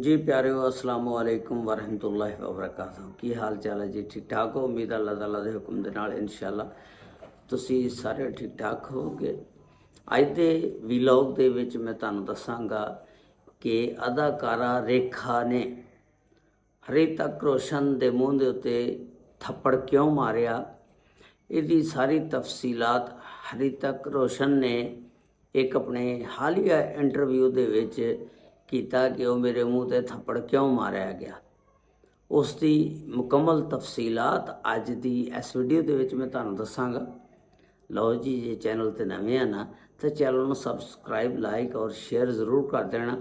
जी प्यारिओ अस्सलाम वालेकुम वरहमतुल्लाहि वबरकातुहू। की हाल चाल है जी? ठीक ठाक हो? उम्मीद है अल्लाह ताला दे हुक्म दे नाल इंशाअल्लाह तुसी सारे ठीक ठाक होगे। अज दे वीलॉग दे विच मैं तुहानूं दसांगा कि अदाकारा रेखा ने हरितक रोशन दे मूँह दे उत्ते थप्पड़ क्यों मारिया। इहदी सारी तफसीलात हरितक रोशन ने एक अपने हालिया इंटरव्यू दे विच कीता कि वह मेरे मूँह ते थप्पड़ क्यों मारिया गया। उसकी मुकम्मल तफसीलात अज दी इस वीडियो दे विच मैं तुहानूं दसांगा। लो जी, जे चैनल ते नवे हैं ना तो चैनल को सबसक्राइब लाइक और शेयर जरूर कर देना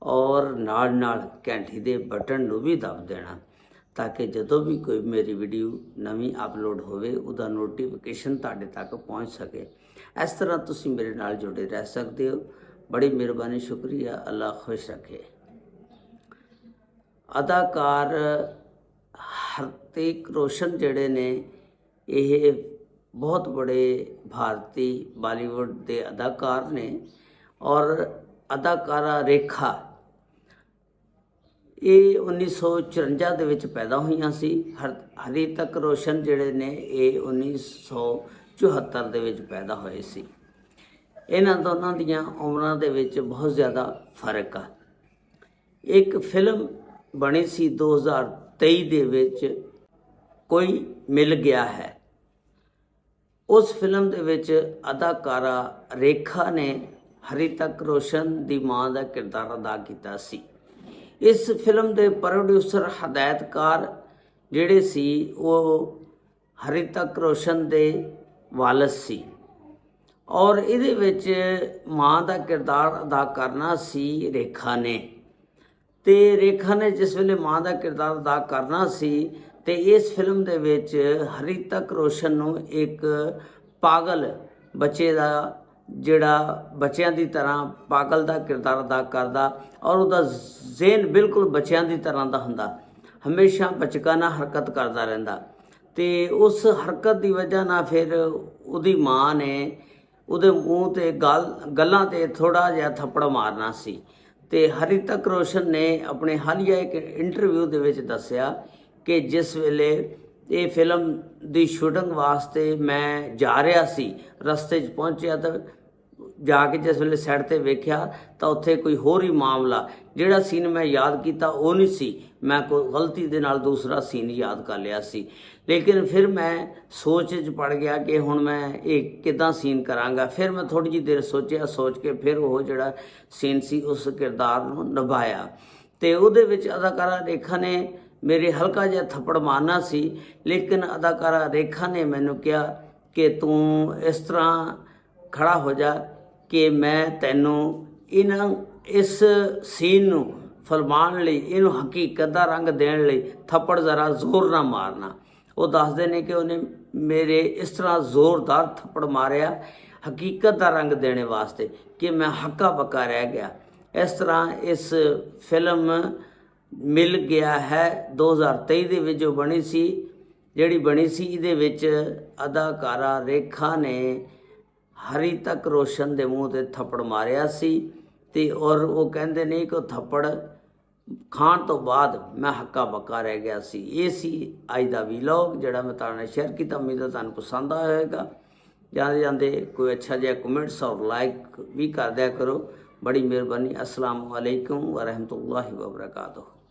और नाल नाल घंटी दे बटन नूं भी दब देना ताकि जदों भी कोई मेरी वीडियो नवी अपलोड होवे उहदा नोटिफिकेशन तुहाडे तक पहुँच सके। इस तरह तुसीं मेरे नाल जुड़े रह सकते हो। बड़ी मेहरबानी, शुक्रिया। अल्लाह खुश रखे। अदाकार हरितक रोशन जिहड़े ने ये बहुत बड़े भारतीय बॉलीवुड के अदाकार ने और अदाकारा रेखा ये 1954 दे विच पैदा हुई सी। हरितक रोशन जिहड़े ने ये 1974 दे विच पैदा होए सी। इन्हां दोनों दियां उमरां दे विच बहुत ज़्यादा फर्क आ। एक फिल्म बनी सी 2023 दे विच कोई मिल गया है। उस फिल्म दे विच अदाकारा रेखा ने हरितक रोशन दी मां दा किरदार अदा किया सी। इस फिल्म दे प्रोड्यूसर हदायतकार जिहड़े सी वो हरितक रोशन दे वालिद सी और इहदे विच मां दा किरदार अदा करना सी रेखा ने। ते रेखा ने जिस वेले मां दा किरदार अदा करना सी ते इस फिल्म दे विच हरितक रोशन नूं एक पागल बच्चे दा जिहड़ा बच्चों की तरह पागल का किरदार अदा करता और उसका ज़हन बिल्कुल बच्चों की तरह का हुंदा, हमेशा बचकाना हरकत करता रहिंदा। ते उस हरकत की वजह ना फिर उहदी मां ने उहदे मूँह ते गल्लां ते थोड़ा जिहा थप्पड़ मारना सी। ते हरितक रोशन ने अपने हालिया एक इंटरव्यू दे विच दस्सिया कि जिस वेले ये फिल्म दी शूटिंग वास्ते मैं जा रहा सी, रस्ते च पहुंचया तो जाके जिस वेले सैड ते वेख्या तो उत्थे कोई होर ही मामला जिहड़ा सीन मैं याद किया वो नहीं सी, मैं कोई गलती दे नाल दूसरा सीन याद कर लिया सी। लेकिन फिर मैं सोच च पड़ गया कि हुण मैं ये किदां सीन करांगा। फिर मैं थोड़ी जी देर सोचा, सोच के फिर वो जिहड़ा सीन सी उस किरदार नूं निभाया। ते उहदे विच अदाकारा रेखा ने मेरे हल्का जिहा थप्पड़ मारना सी, लेकिन अदाकारा रेखा ने मैनूं कहा कि तू इस तरह खड़ा हो जा कि मैं तैनूं इस सीन नूं फिल्माउण लई इहनूं हकीकत दा रंग देण लई थप्पड़ ज़रा जोर ना मारना। वो दसदे ने कि उन्हें मेरे इस तरह जोरदार थप्पड़ मारिया हकीकत का रंग देने वास्ते कि मैं हक्का बक्का रह गया। इस तरह इस फिल्म मिल गया है 2023 दे विच जो बनी सी, जिहड़ी बनी सी इहदे विच अदाकारा रेखा ने हरितक रोशन दे मूँह ते थप्पड़ मारिया सी ते और वो कहंदे ने कि थप्पड़ खाण तो बाद मैं हक्का बक्का रह गया सी। ये सी अज दा वीलॉग जिहड़ा मैं तुहाडे नाल शेयर कीता। उम्मीद है तुहानूं पसंद आया होएगा। जांदे जांदे कोई अच्छा जिहा कमेंट्स और लाइक भी कर दिया करो। बड़ी मेहरबानी। अस्सलाम वालेकुम वरहमतुल्लाहि वबरकातुहू।